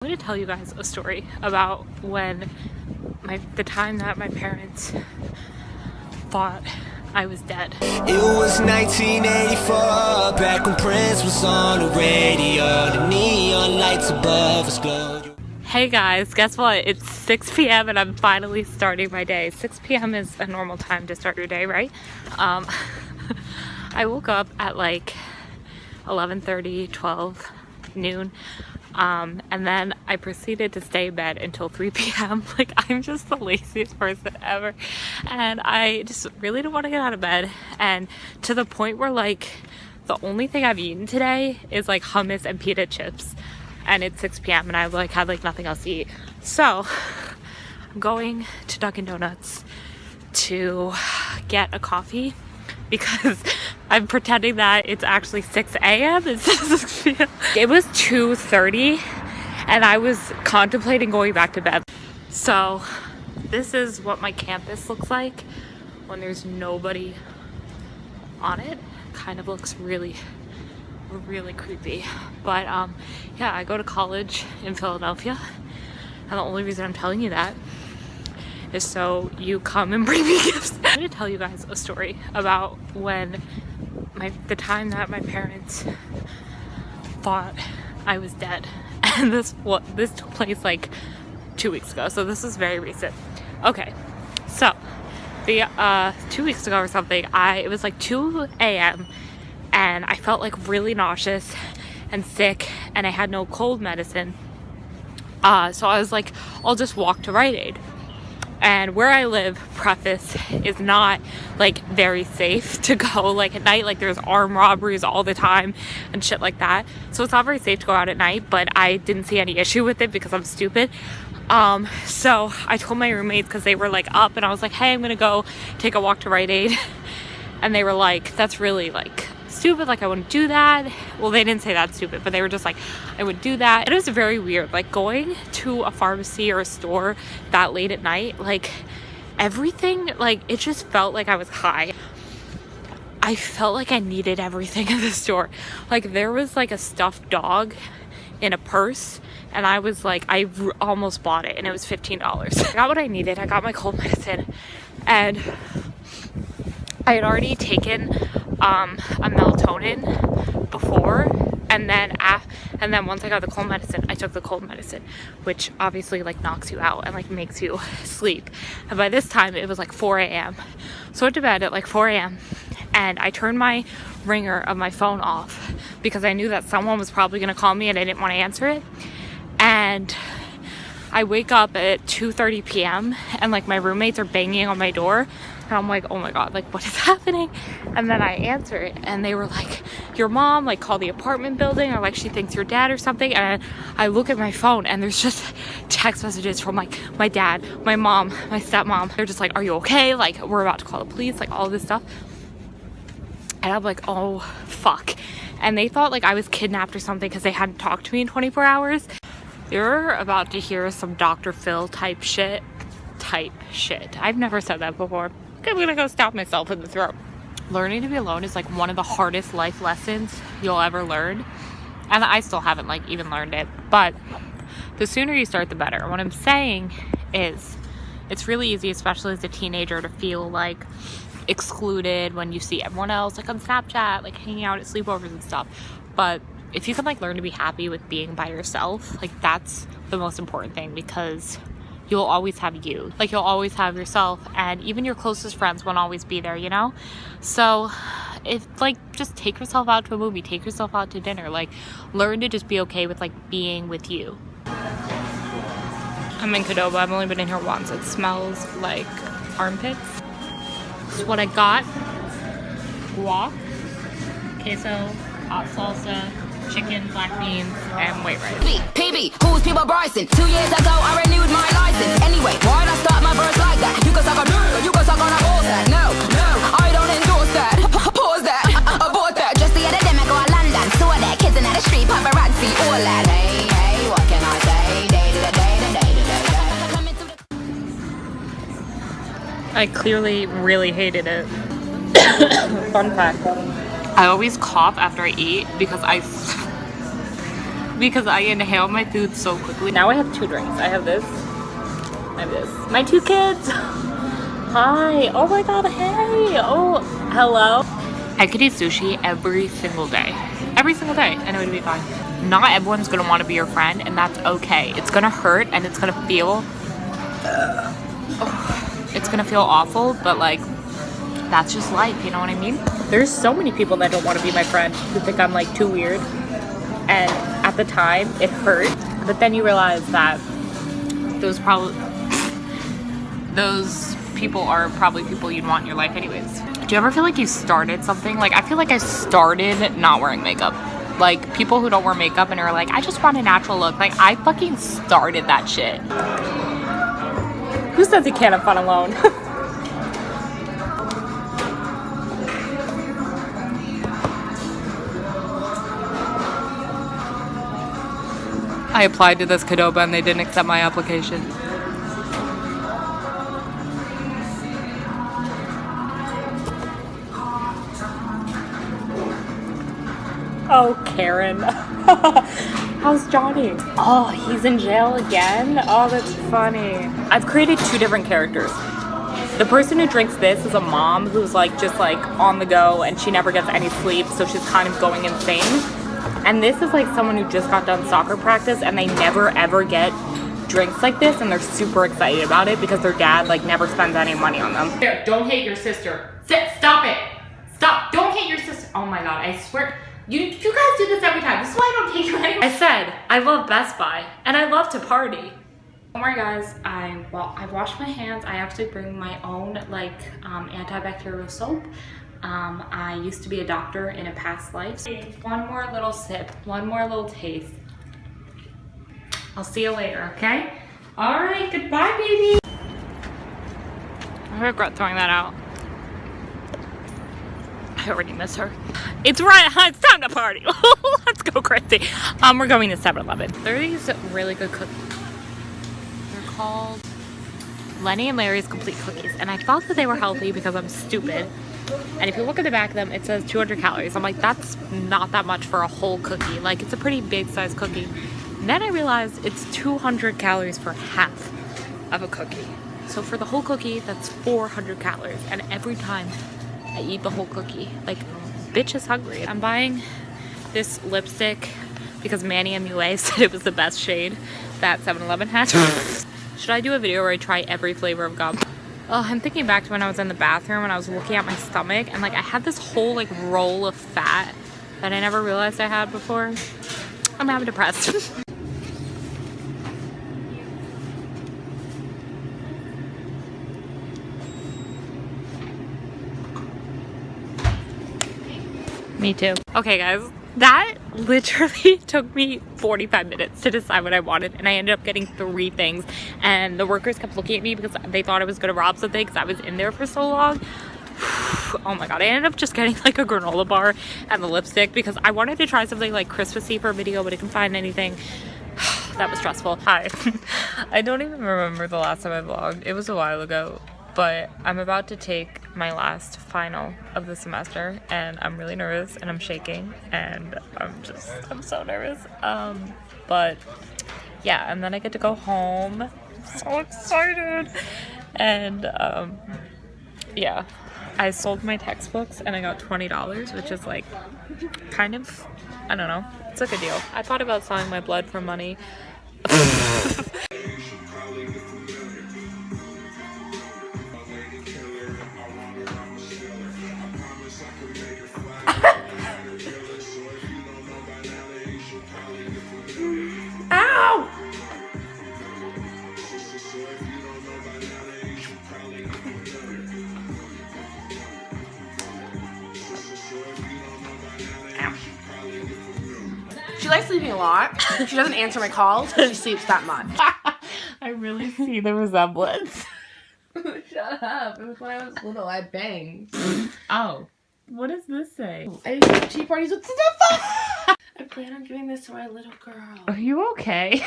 going to tell you guys a story about when the time that my parents thought I was dead. It was 1984, back when Prince was on the radio. The neon lights above us glowed. Hey guys, guess what? It's 6 p.m. and I'm finally starting my day. 6 p.m. is a normal time to start your day, right? I woke up at like 11:30, 12, noon. And then I proceeded to stay in bed until 3 p.m. Like, I'm just the laziest person ever. And I just really don't want to get out of bed. And to the point where, like, the only thing I've eaten today is, like, hummus and pita chips. And it's 6 p.m. and I've, like, had, like, nothing else to eat. So, I'm going to Dunkin' Donuts to get a coffee because I'm pretending that it's actually 6 a.m. instead of 6 p.m. It was 2:30 and I was contemplating going back to bed. So this is what my campus looks like when there's nobody on it. Kind of looks really creepy. But yeah, I go to college in Philadelphia, and the only reason I'm telling you that is so you come and bring me gifts. I'm going to tell you guys a story about when the time that my parents thought I was dead. And this took place like 2 weeks ago, so this is very recent. Okay, so the 2 weeks ago or something, it was like 2 a.m. and I felt like really nauseous and sick, and I had no cold medicine. So I was like, I'll just walk to Rite Aid. And where I live, preface, is not like very safe to go like at night. Like, there's armed robberies all the time and shit like that. So it's not very safe to go out at night, but I didn't see any issue with it because I'm stupid. So I told my roommates, because they were like up, and I was like, hey, I'm gonna go take a walk to Rite Aid. And they were like, that's really like stupid, like I wouldn't do that. Well, they didn't say that stupid, but they were just like, I would do that. And it was very weird, like going to a pharmacy or a store that late at night, like everything, like it just felt like I was high. I felt like I needed everything in the store. Like, there was like a stuffed dog in a purse, and I was like, I almost bought it, and it was $15. I got what I needed. I got my cold medicine, and I had already taken a melatonin before, and then once I got the cold medicine, I took the cold medicine, which obviously like knocks you out and like makes you sleep. And by this time it was like 4 a.m. So I went to bed at like 4 a.m. and I turned my ringer of my phone off because I knew that someone was probably going to call me and I didn't want to answer it. And I wake up at 2:30 p.m. and like my roommates are banging on my door. And I'm like, oh my God, like what is happening? And then I answer it, and they were like, your mom like called the apartment building, or like she thinks you're dead or something. And I look at my phone and there's just text messages from like my dad, my mom, my stepmom. They're just like, are you okay? Like, we're about to call the police, like all this stuff. And I'm like, oh fuck. And they thought like I was kidnapped or something because they hadn't talked to me in 24 hours. You're about to hear some Dr. Phil type shit. I've never said that before. I'm gonna go stab myself in the throat. Learning to be alone is like one of the hardest life lessons you'll ever learn, and I still haven't like even learned it, but the sooner you start the better. What I'm saying is it's really easy, especially as a teenager, to feel like excluded when you see everyone else like on Snapchat, like hanging out at sleepovers and stuff. But if you can like learn to be happy with being by yourself, like that's the most important thing, because you'll always have you. Like, you'll always have yourself, and even your closest friends won't always be there, you know? So if like, just take yourself out to a movie, take yourself out to dinner, like learn to just be okay with like being with you. I'm in Qdoba. I've only been in here once. It smells like armpits. This is what I got. Guac, queso, hot salsa, chicken, black beans, and white rice. PB, who's people Bryson? 2 years ago I renewed my license. Anyway, why'd I start my verse like that? You can suck on you can suck on a bullset. No, I don't endorse that. Pause that, abort that. Just the other day I go to London, saw that kids in the street, paparazzi, all that. Hey, what can I say? Day to day. I clearly really hated it. Fun fact. I always cough after I eat because because I inhale my food so quickly. Now I have 2 drinks. I have this. I have this. My 2 kids. Hi. Oh my god, hey. Oh, hello. I could eat sushi every single day. Every single day, and it would be fine. Not everyone's gonna want to be your friend, and that's okay. It's gonna hurt, and it's gonna feel... it's gonna feel awful, but like, that's just life, you know what I mean? There's so many people that don't want to be my friend, who think I'm like too weird. And at the time, it hurt. But then you realize that those people are probably people you'd want in your life anyways. Do you ever feel like you started something? Like, I feel like I started not wearing makeup. Like, people who don't wear makeup and are like, I just want a natural look. Like, I fucking started that shit. Who says you can't have fun alone? I applied to this Qdoba and they didn't accept my application. Oh, Karen. How's Johnny? Oh, he's in jail again? Oh, that's funny. I've created 2 different characters. The person who drinks this is a mom who's like just like on the go and she never gets any sleep, so she's kind of going insane. And this is like someone who just got done soccer practice and they never ever get drinks like this and they're super excited about it because their dad like never spends any money on them. Here, don't hate your sister. Stop it. Stop. Don't hate your sister. Oh my god, I swear. You guys do this every time. This is why I don't take you anywhere. I said, I love Best Buy and I love to party. Don't worry guys, I washed my hands. I actually bring my own like antibacterial soap. I used to be a doctor in a past life. One more little sip, one more little taste. I'll see you later, okay? All right, goodbye, baby. I regret throwing that out. I already miss her. It's right, it's time to party. Let's go crazy. We're going to 7-Eleven. There are these really good cookies. They're called Lenny and Larry's Complete Cookies. And I thought that they were healthy because I'm stupid. And if you look at the back of them, it says 200 calories. I'm like, that's not that much for a whole cookie. Like, it's a pretty big size cookie. And then I realized it's 200 calories for half of a cookie. So for the whole cookie, that's 400 calories. And every time I eat the whole cookie, like, bitch is hungry. I'm buying this lipstick because Manny MUA said it was the best shade that 7-Eleven has. Should I do a video where I try every flavor of gum? Oh, I'm thinking back to when I was in the bathroom and I was looking at my stomach and like I had this whole like roll of fat that I never realized I had before. I'm depressed. Me too. Okay guys, that literally took me 45 minutes to decide what I wanted and I ended up getting 3 things and the workers kept looking at me because they thought I was gonna rob something because I was in there for so long. Oh my god, I ended up just getting like a granola bar and the lipstick because I wanted to try something like Christmassy for a video but I couldn't find anything. That was stressful. Hi. I don't even remember the last time I vlogged. It was a while ago. But I'm about to take my last final of the semester and I'm really nervous and I'm shaking and I'm so nervous. But yeah, and then I get to go home. I'm so excited. And yeah, I sold my textbooks and I got $20, which is like kind of, I don't know, it's a good deal. I thought about selling my blood for money. Ow! She likes sleeping a lot. She doesn't answer my calls. She sleeps that much. I really see the resemblance. Shut up. It was when I was little. I banged. Oh. What does this say? I used to have tea parties with Stefan. I plan on giving this to my little girl. Are you okay?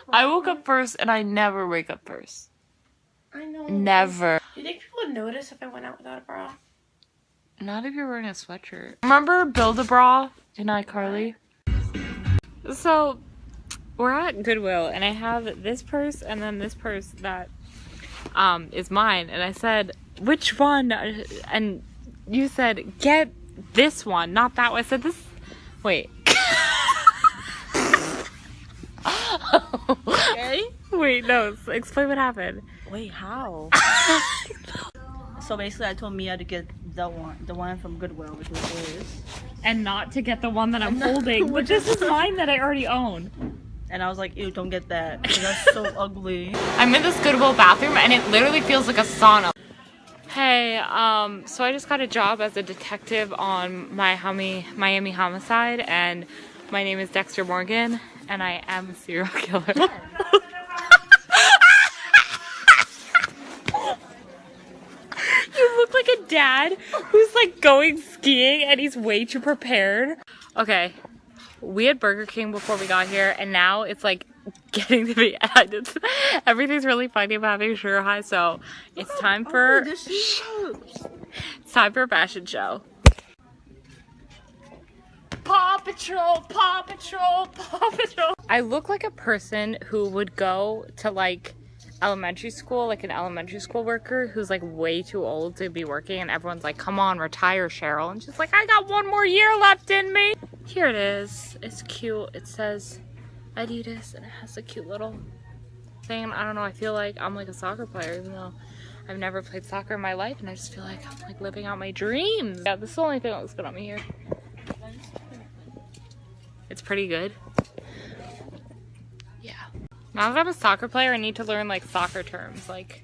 I woke up first and I never wake up first. I know. Never. Do you think people would notice if I went out without a bra? Not if you're wearing a sweatshirt. Remember Build-A-Bra in iCarly? So, we're at Goodwill, and I have this purse and then this purse that is mine. And I said, which one? And you said, get this one, not that one. I said this. Wait. Okay. Wait, no. Explain what happened. Wait, how? So basically, I told Mia to get the one from Goodwill, which was his. And not to get the one that I'm holding, but this is mine that I already own. And I was like, ew, don't get that, because that's so ugly. I'm in this Goodwill bathroom, and it literally feels like a sauna. Hey, so I just got a job as a detective on Miami homicide, and my name is Dexter Morgan, and I am a serial killer. You look like a dad who's like going skiing and he's way too prepared. Okay, we had Burger King before we got here, and now it's like getting to be everything's really funny about having sugar high, so it's time for it's time for a fashion show. Paw Patrol, Paw Patrol, Paw Patrol. I look like a person who would go to like elementary school, like an elementary school worker who's like way too old to be working, and everyone's like, come on, retire, Cheryl. And she's like, I got one more year left in me. Here it is. It's cute. It says Adidas, and it has a cute little thing. I don't know, I feel like I'm like a soccer player, even though I've never played soccer in my life, and I just feel like I'm like living out my dreams. Yeah, this is the only thing that looks good on me here. It's pretty good. Yeah. Now that I'm a soccer player, I need to learn like soccer terms, like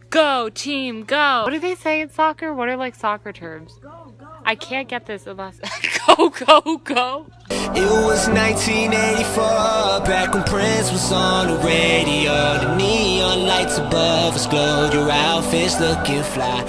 go team go. What do they say in soccer? What are like soccer terms? Go, go. I can't get this unless go go go. It was 1984, back when Prince was on the radio. The neon lights above us glowed, your outfit's looking fly.